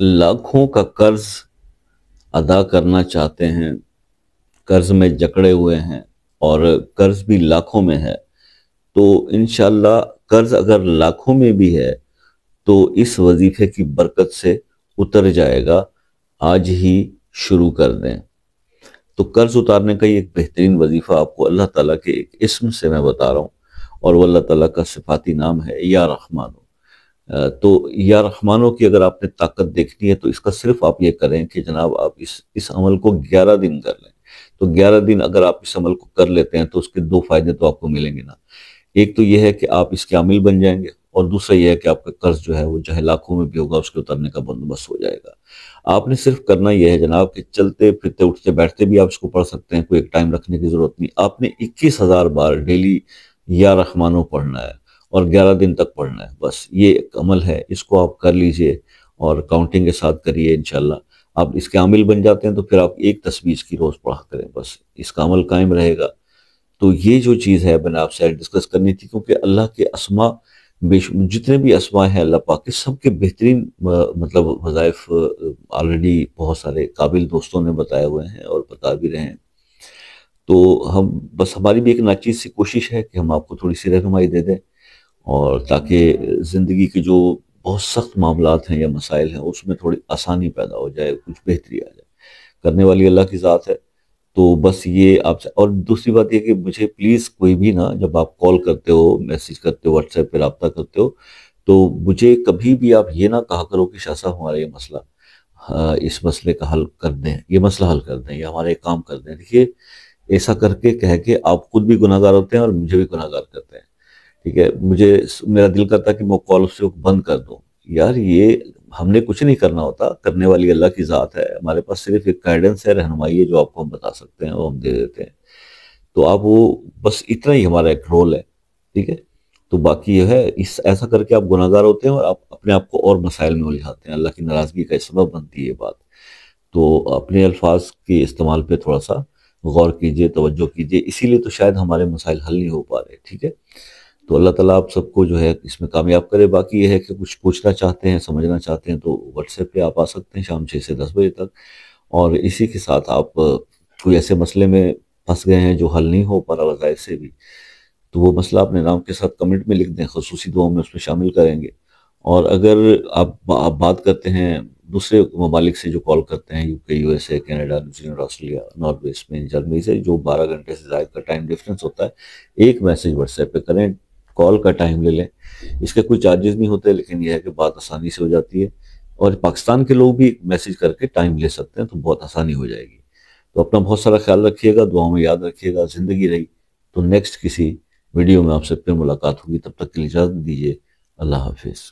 لاکھوں کا قرض ادا کرنا چاہتے ہیں، قرض میں جکڑے ہوئے ہیں اور قرض بھی لاکھوں میں ہے، تو انشاءاللہ قرض اگر لاکھوں میں بھی ہے تو اس وظیفے کی برکت سے اتر جائے گا۔ آج ہی شروع کر دیں۔ تو قرض اتارنے کا یہ ایک بہترین وظیفہ آپ کو اللہ تعالیٰ کے ایک اسم سے میں بتا رہا ہوں، اور وہ اللہ تعالیٰ کا صفاتی نام ہے یا رحمانو۔ تو یا رحمانو کی اگر آپ نے طاقت دیکھنی ہے تو اس کا صرف آپ یہ کریں کہ جناب آپ اس عمل کو 11 دن کر لیں۔ تو 11 دن اگر آپ اس عمل کو کر لیتے ہیں تو اس کے دو فائدے تو آپ کو ملیں گے نا۔ ایک تو یہ ہے کہ آپ اس کے عامل بن جائیں گے، اور دوسرا یہ ہے کہ آپ کا قرض جو ہے وہ چاہے لاکھوں میں بھی ہوگا اس کے اترنے کا بندوبست ہو جائے گا۔ آپ نے صرف کرنا یہ ہے جناب کہ چلتے پھرتے اٹھتے بیٹھتے بھی آپ اس کو پڑھ سکتے ہیں، کوئی ایک ٹائم رکھنے کی ضرورت نہیں۔ آپ نے 21,000 بار ڈیلی یا رحمانو پڑھنا ہے اور 11 دن تک پڑھنا ہے، بس یہ ایک عمل ہے، اس کو آپ کر لیجئے اور کاؤنٹنگ کے ساتھ کریے انشاءاللہ۔ آپ اس کے عامل بن جاتے ہیں تو پھر آپ ایک تسبیح کی روز پڑھا کریں، بس اس کا عمل قائم رہے گا۔ تو یہ جو چیز ہے میں نے آپ سے ڈسکس کرنی تھی، کیونکہ اللہ کے اسماء جتنے بھی اسماء ہیں اللہ پاک کے، سب کے بہترین مطلب وظائف آلریڈی بہت سارے قابل دوستوں نے بتائے ہوئے ہیں اور بتا بھی رہے ہیں۔ تو ہم بس ہماری بھی ایک ناچیز سی کوشش ہے کہ ہم آپ کو تھوڑی سی رہنمائی دے دیں، اور تاکہ زندگی کے جو بہت سخت معاملات ہیں یا مسائل ہیں اس میں تھوڑی آسانی پیدا ہو جائے، کچھ بہتری آ جائے۔ کرنے والی اللہ کی ذات ہے۔ تو بس یہ آپ سے، اور دوسری بات یہ کہ مجھے پلیز کوئی بھی نا، جب آپ کال کرتے ہو، میسج کرتے ہو، واٹس ایپ پہ رابطہ کرتے ہو، تو مجھے کبھی بھی آپ یہ نہ کہا کرو کہ شاہ صاحب ہمارا یہ مسئلہ، اس مسئلے کا حل کر دیں، یہ مسئلہ حل کر دیں یا ہمارا ایک کام کر دیں۔ دیکھیے ایسا کر کے کہہ کے آپ خود بھی گناہگار ہوتے ہیں اور مجھے بھی گناہگار کرتے ہیں، ٹھیک ہے؟ میرا دل کرتا ہے کہ میں کال اس سے بند کر دوں۔ یار یہ ہم نے کچھ نہیں کرنا ہوتا، کرنے والی اللہ کی ذات ہے، ہمارے پاس صرف ایک گائیڈنس ہے، رہنمائی ہے جو آپ کو ہم بتا سکتے ہیں، وہ ہم دے دیتے ہیں۔ تو آپ وہ بس اتنا ہی ہمارا ایک رول ہے، ٹھیک ہے؟ تو باقی یہ ہے، ایسا کر کے آپ گناہگار ہوتے ہیں اور آپ اپنے آپ کو اور مسائل میں الجھاتے ہیں، اللہ کی ناراضگی کا سبب بنتی ہے یہ بات۔ تو اپنے الفاظ کے استعمال پہ تھوڑا سا غور کیجئے، توجہ کیجئے، اسی لیے تو شاید ہمارے مسائل حل نہیں ہو پا رہے، ٹھیک ہے؟ تو اللہ تعالیٰ آپ سب کو جو ہے اس میں کامیاب کرے۔ باقی یہ ہے کہ کچھ پوچھنا چاہتے ہیں، سمجھنا چاہتے ہیں تو واٹس ایپ پہ آپ آ سکتے ہیں شام 6 سے 10 بجے تک، اور اسی کے ساتھ آپ کوئی ایسے مسئلے میں پھنس گئے ہیں جو حل نہیں ہو پا رہا وظائف سے بھی، تو وہ مسئلہ اپنے نام کے ساتھ کمنٹ میں لکھ دیں، خصوصی دعاؤں میں اس میں شامل کریں گے۔ اور اگر آپ بات کرتے ہیں دوسرے ممالک سے جو کال کرتے ہیں، U K, U S A, Canada, New Zealand, Australia, Norway, Spain, Germany سے، جو 12 گھنٹے سے زائد کا ٹائم ڈیفرنس ہوتا ہے، ایک میسج واٹس ایپ پہ کریں، کال کا ٹائم لے لیں۔ اس کے کوئی چارجز نہیں ہوتے، لیکن یہ ہے کہ بات آسانی سے ہو جاتی ہے، اور پاکستان کے لوگ بھی میسج کر کے ٹائم لے سکتے ہیں تو بہت آسانی ہو جائے گی۔ تو اپنا بہت سارا خیال رکھیے گا، دعاؤں میں یاد رکھیے گا۔ زندگی رہی تو نیکسٹ کسی ویڈیو میں آپ سے پھر ملاقات ہوگی، تب تک کے لیے اجازت دیجیے۔ اللہ حافظ۔